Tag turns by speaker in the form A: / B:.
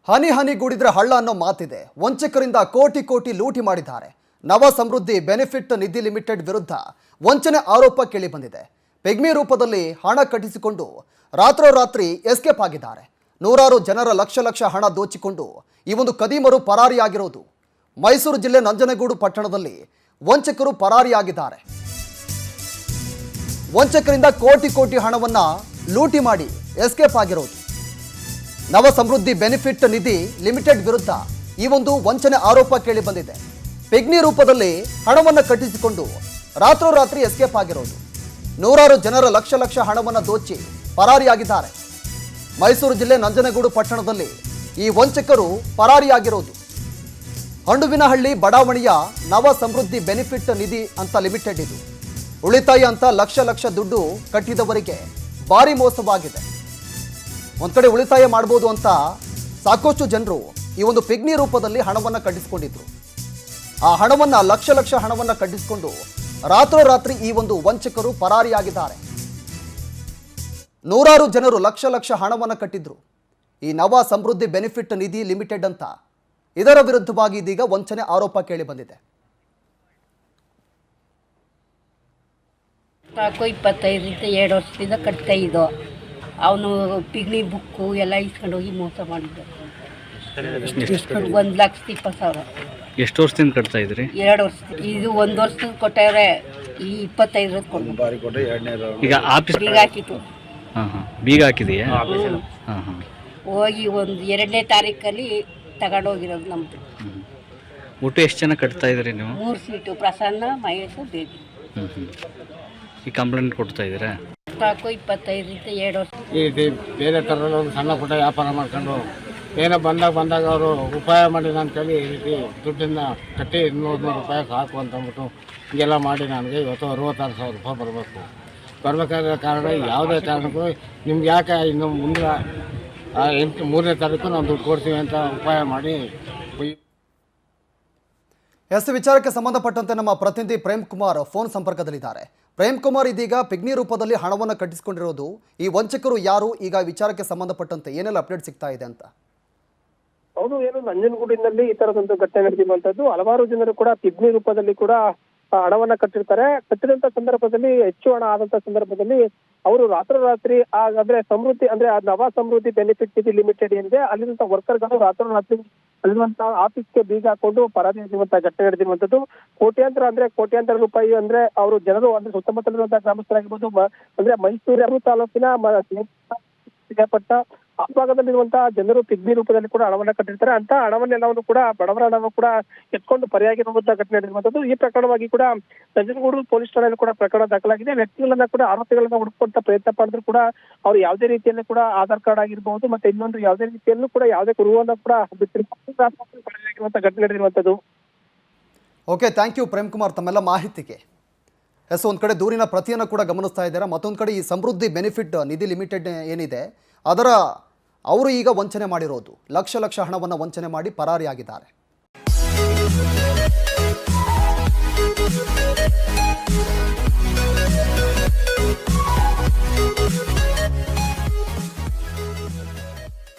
A: ಹನಿ ಹನಿಗೂಡಿದ್ರೆ ಹಳ್ಳ ಅನ್ನೋ ಮಾತಿದೆ. ವಂಚಕರಿಂದ ಕೋಟಿ ಕೋಟಿ ಲೂಟಿ ಮಾಡಿದ್ದಾರೆ. ನವ ಸಮೃದ್ಧಿ ಬೆನಿಫಿಟ್ ನಿಧಿ ಲಿಮಿಟೆಡ್ ವಿರುದ್ಧ ವಂಚನೆ ಆರೋಪ ಕೇಳಿ ಬಂದಿದೆ. ಪಿಗ್ಮಿ ರೂಪದಲ್ಲಿ ಹಣ ಕಟ್ಟಿಸಿಕೊಂಡು ರಾತ್ರೋರಾತ್ರಿ ಎಸ್ಕೇಪ್ ಆಗಿದ್ದಾರೆ. ನೂರಾರು ಜನರ ಲಕ್ಷ ಹಣ ದೋಚಿಕೊಂಡು ಈ ಒಂದು ಕದೀಮರು ಪರಾರಿಯಾಗಿರೋದು. ಮೈಸೂರು ಜಿಲ್ಲೆ ನಂಜನಗೂಡು ಪಟ್ಟಣದಲ್ಲಿ ವಂಚಕರು ಪರಾರಿಯಾಗಿದ್ದಾರೆ. ವಂಚಕರಿಂದ ಕೋಟಿ ಕೋಟಿ ಹಣವನ್ನ ಲೂಟಿ ಮಾಡಿ ಎಸ್ಕೇಪ್ ಆಗಿರೋದು. ನವ ಸಮೃದ್ಧಿ ಬೆನಿಫಿಟ್ ನಿಧಿ ಲಿಮಿಟೆಡ್ ವಿರುದ್ಧ ಈ ಒಂದು ವಂಚನೆ ಆರೋಪ ಕೇಳಿ ಬಂದಿದೆ. ಪಿಗ್ಮಿ ರೂಪದಲ್ಲಿ ಹಣವನ್ನು ಕಟ್ಟಿಸಿಕೊಂಡು ರಾತ್ರೋರಾತ್ರಿ ಎಸ್ಕೇಪ್ ಆಗಿರೋದು. ನೂರಾರು ಜನರ ಲಕ್ಷ ಹಣವನ್ನು ದೋಚಿ ಪರಾರಿಯಾಗಿದ್ದಾರೆ. ಮೈಸೂರು ಜಿಲ್ಲೆ ನಂಜನಗೂಡು ಪಟ್ಟಣದಲ್ಲಿ ಈ ವಂಚಕರು ಪರಾರಿಯಾಗಿರೋದು. ಹಂಡುವಿನಹಳ್ಳಿ ಬಡಾವಣೆಯ ನವ ಸಮೃದ್ಧಿ ಬೆನಿಫಿಟ್ ನಿಧಿ ಅಂತ ಲಿಮಿಟೆಡ್ ಇದು. ಉಳಿತಾಯ ಅಂತ ಲಕ್ಷ ದುಡ್ಡು ಕಟ್ಟಿದವರಿಗೆ ಭಾರಿ ಮೋಸವಾಗಿದೆ. ಒಂದ್ ಕಡೆ ಉಳಿತಾಯ ಮಾಡಬಹುದು ಅಂತ ಸಾಕಷ್ಟು ಜನರು ಈ ಒಂದು ಪಿಗ್ಮಿ ರೂಪದಲ್ಲಿ ಹಣವನ್ನು ಕಟ್ಟಿಸಿಕೊಂಡಿದ್ರು. ಆ ಹಣವನ್ನ ಲಕ್ಷ ಹಣವನ್ನ ಕಟ್ಟಿಸಿಕೊಂಡು ರಾತ್ರೋರಾತ್ರಿ ಈ ಒಂದು ವಂಚಕರು ಪರಾರಿಯಾಗಿದ್ದಾರೆ. ನೂರಾರು ಜನರು ಲಕ್ಷ ಹಣವನ್ನು ಕಟ್ಟಿದ್ರು ಈ ನವ ಸಮೃದ್ಧಿ ಬೆನಿಫಿಟ್ ನಿಧಿ ಲಿಮಿಟೆಡ್ ಅಂತ. ಇದರ ವಿರುದ್ಧವಾಗಿ ಇದೀಗ ವಂಚನೆ ಆರೋಪ ಕೇಳಿ ಬಂದಿದೆ.
B: 25 ವರ್ಷದಿಂದ ಕಟ್ತಾ ಇದ್ದೋ. ಅವನು ಪಿಗ್ನಿ ಬುಕ್ಕು ಎಲ್ಲ ಇಸ್ಕೊಂಡು ಹೋಗಿ ಮೋಸ ಮಾಡಿದ್ದ. 1,20,000.
C: ಎಷ್ಟು ವರ್ಷದಿಂದ ಕಟ್ತಾ ಇದ್ರಿ?
B: 2 ವರ್ಷ. ಇದು 1 ವರ್ಷದ ಕೊಟ್ಟವ್ರೆ. ಈ 25 ಕೊಟ್ಟು
C: ಈಗ ಆಫೀಸ್
B: ಬೀಗ ಹಾಕಿತ್ತು.
C: ಬೀಗ ಹಾಕಿದೆಯಾ?
B: ಹೋಗಿ 2ನೇ ತಾರೀಕಲ್ಲಿ ತಗೊಂಡೋಗಿರೋದು ನಮ್ದು.
C: ಒಟ್ಟು ಎಷ್ಟು ಜನ ಕಟ್ತಾ ಇದ್ರಿ ನೀವು?
B: 3 ಸೀಟು. ಪ್ರಸನ್ನ, ಮಹೇಶ್, ಬೇಬಿ.
C: ಈ ಕಂಪ್ಲೇಂಟ್ ಕೊಡ್ತಾ ಇದ್ದೀರಾ?
B: 25 ವರ್ಷ.
D: ಈ ಬೇರೆ ಥರ ಒಂದು ಸಣ್ಣ ಪುಟ್ಟ ವ್ಯಾಪಾರ ಮಾಡ್ಕೊಂಡು ಏನೋ ಬಂದಾಗ ಅವರು ಉಪಾಯ ಮಾಡಿ ನಾನು ಕೇಳಿ ಈ ರೀತಿ ದುಡ್ಡನ್ನ ಕಟ್ಟಿ 200 ರೂಪಾಯಿ ಸಾಕು ಅಂತಂದ್ಬಿಟ್ಟು ಹೀಗೆಲ್ಲ ಮಾಡಿ ನನಗೆ ಇವತ್ತು 66,000 ರೂಪಾಯಿ ಬರಬೇಕಾದ ಕಾರಣ ಯಾವುದೇ ಕಾರಣಕ್ಕೂ ನಿಮ್ಗೆ ಯಾಕೆ ಇನ್ನು ಮುಂದೆ 3ನೇ ತಾರೀಕು ನಾವು ದುಡ್ಡು ಕೊಡ್ತೀವಿ ಅಂತ ಉಪಾಯ ಮಾಡಿ.
A: ವಿಚಾರಕ್ಕೆ ಸಂಬಂಧಪಟ್ಟಂತೆ ನಮ್ಮ ಪ್ರತಿನಿಧಿ ಪ್ರೇಮ್ ಕುಮಾರ್ ಫೋನ್ ಸಂಪರ್ಕದಲ್ಲಿದ್ದಾರೆ. ಪ್ರೇಮ್ ಕುಮಾರ್, ಇದೀಗ ಪಿಗ್ನಿ ರೂಪದಲ್ಲಿ ಹಣವನ್ನು ಕಟ್ಟಿಸಿಕೊಂಡಿರೋದು ಈ ವಂಚಕರು ಯಾರು? ಈಗ ವಿಚಾರಕ್ಕೆ ಸಂಬಂಧಪಟ್ಟಂತೆ ಏನೆಲ್ಲ ಅಪ್ಡೇಟ್ ಸಿಗ್ತಾ ಇದೆ ಅಂತ?
E: ಹೌದು, ಏನು ನಂಜನಗೂಡಿನಲ್ಲಿ ಈ ತರದೊಂದು ಘಟನೆ ನಡೆದಿರುವಂತದ್ದು. ಹಲವಾರು ಜನರು ಕೂಡ ಪಿಗ್ನಿ ರೂಪದಲ್ಲಿ ಕೂಡ ಹಣವನ್ನ ಕಟ್ಟಿರ್ತಾರೆ. ಕಟ್ಟಿದಂತ ಸಂದರ್ಭದಲ್ಲಿ ಹೆಚ್ಚು ಹಣ ಆದಂತ ಸಂದರ್ಭದಲ್ಲಿ ಅವರು ರಾತ್ರೋರಾತ್ರಿ ಅಂದ್ರೆ ಸಮೃದ್ಧಿ ಅಂದ್ರೆ ನವ ಸಮೃದ್ಧಿ ಬೆನಿಫಿಟ್ ನಿಧಿ ಲಿಮಿಟೆಡ್ ಏನಿದೆ ಅಲ್ಲಿರುವಂತಹ ವರ್ಕರ್ಗಳು ರಾತ್ರೋರಾತ್ರಿ ಅಲ್ಲಿರುವಂತಹ ಆಫೀಸ್ಗೆ ಬೀಗ ಹಾಕೊಂಡು ಪರಾರಿಯಾಗಿರುವಂತಹ ಘಟನೆ ನಡೆದಿರುವಂತದ್ದು. ಕೋಟ್ಯಾಂತರ ರೂಪಾಯಿ ಅಂದ್ರೆ ಅವರು ಜನರು ಅಂದ್ರೆ ಸುತ್ತಮುತ್ತಲಿರುವಂತಹ ಗ್ರಾಮಸ್ಥರಾಗಿರ್ಬೋದು, ಅಂದ್ರೆ ಮೈಸೂರು ತಾಲೂಕಿನ ಪಟ್ಟ ಆ ಭಾಗದಲ್ಲಿರುವಂತಹ ಜನರು ಪಿಗ್ಮಿ ರೂಪದಲ್ಲಿ ಕೂಡ ಹಣವನ್ನ ಕಟ್ಟಿರ್ತಾರೆ. ಅಂತ ಹಣವನ್ನೆಲ್ಲವನ್ನು ಕೂಡ ಬಡವರ ಹಣವನ್ನು ಕೂಡ ಎತ್ಕೊಂಡು ಪರಾರಿಯಾಗಿರುವಂತಹ ಘಟನೆ ನಡೆದಿರುವಂತದ್ದು. ಈ ಪ್ರಕರಣವಾಗಿ ಕೂಡ ನಂಜನಗೂಡು ಪೊಲೀಸ್ ಠಾಣೆಯಲ್ಲಿ ಕೂಡ ಪ್ರಕರಣ ದಾಖಲಾಗಿದೆ. ವ್ಯಕ್ತಿಗಳನ್ನ ಕೂಡ ಆರೋಪಿಗಳನ್ನ ಹುಡುಕುವಂತ ಪ್ರಯತ್ನ ಮಾಡಿದ್ರು ಕೂಡ ಅವ್ರು ಯಾವುದೇ ರೀತಿಯಲ್ಲಿ ಕೂಡ ಆಧಾರ್ ಕಾರ್ಡ್ ಆಗಿರ್ಬಹುದು ಮತ್ತೆ ಇನ್ನೊಂದು ಯಾವುದೇ ರೀತಿಯಲ್ಲೂ ಕೂಡ ಯಾವುದೇ ಕುರುವನ್ನ ಕೂಡ ಪರಾರಿಯಾಗಿರುವಂತಹ ಘಟನೆ ನಡೆದಿರುವಂತದ್ದು.
A: Okay, thank you Prem Kumar ತಮ್ಮೆಲ್ಲ ಮಾಹಿತಿಗೆ. ಒಂದು ಕಡೆ ದೂರಿನ ಪ್ರತಿಯನ್ನು ಕೂಡ ಗಮನಿಸ್ತಾ ಇದ್ದಾರೆ, ಮತ್ತೊಂದು ಕಡೆ ಈ ಸಮೃದ್ಧಿ ಬೆನಿಫಿಟ್ ನಿಧಿ ಲಿಮಿಟೆಡ್ ಏನಿದೆ ಅದರ ಅವರು ಈಗ ವಂಚನೆ ಮಾಡಿರೋದು. ಲಕ್ಷ ಹಣವನ್ನು ವಂಚನೆ ಮಾಡಿ ಪರಾರಿಯಾಗಿದ್ದಾರೆ.